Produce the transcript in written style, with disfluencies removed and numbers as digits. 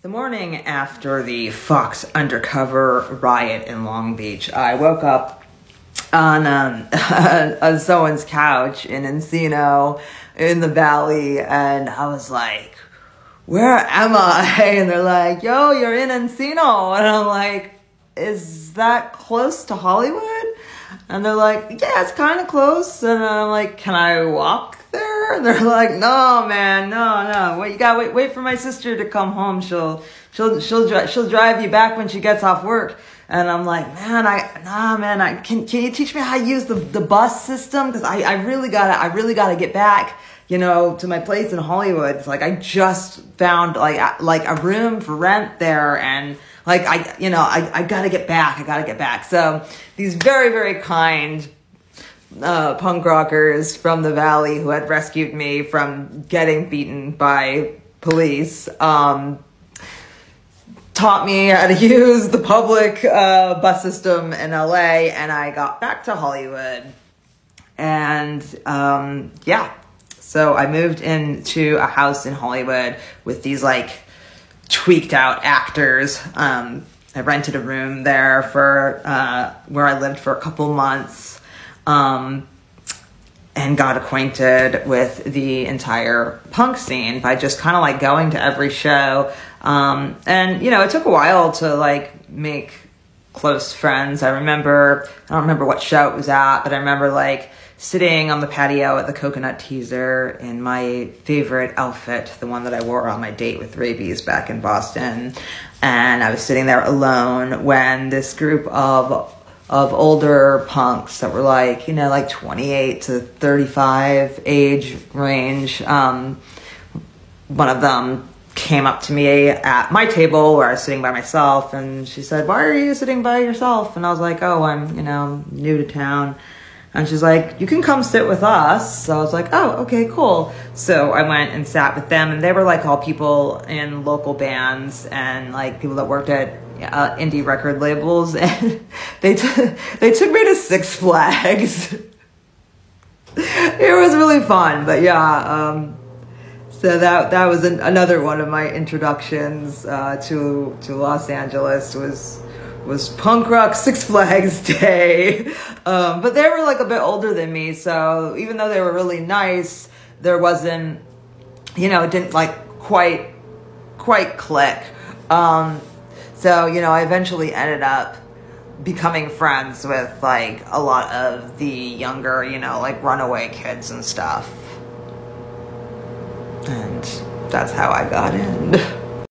The morning after the Fox undercover riot in Long Beach, I woke up on someone's couch in Encino in the Valley, and I was like, where am I? And they're like, yo, you're in Encino. And I'm like, is that close to Hollywood? And they're like, yeah, it's kind of close. And I'm like, can I walk there? And they're like, no, man, no. Wait, you gotta wait for my sister to come home. She'll drive you back when she gets off work. And I'm like, can you teach me how to use the bus system? Because I really gotta get back, to my place in Hollywood. It's like I just found like a room for rent there, and I gotta get back. So these very, very kind punk rockers from the Valley who had rescued me from getting beaten by police taught me how to use the public bus system in LA, and I got back to Hollywood. And so I moved into a house in Hollywood with these tweaked out actors. I rented a room there for where I lived for a couple months, and got acquainted with the entire punk scene by just kind of going to every show. And it took a while to make close friends. I don't remember what show it was at, but I remember sitting on the patio at the Coconut Teaser in my favorite outfit, the one that I wore on my date with Rabies back in Boston. And I was sitting there alone when this group of older punks that were 28 to 35 age range. One of them came up to me at my table where I was sitting by myself, and she said, "Why are you sitting by yourself?" And I was like, "Oh, I'm, new to town." And she's like, "You can come sit with us." So I was like, "Oh, okay, cool." So I went and sat with them, and they were all people in local bands and people that worked at indie record labels, and they took me to Six Flags. It was really fun, but yeah. So that was another one of my introductions to Los Angeles was punk rock Six Flags Day. But they were a bit older than me, so even though they were really nice, there wasn't, it didn't quite click. So, I eventually ended up becoming friends with a lot of the younger, runaway kids and stuff. And that's how I got in.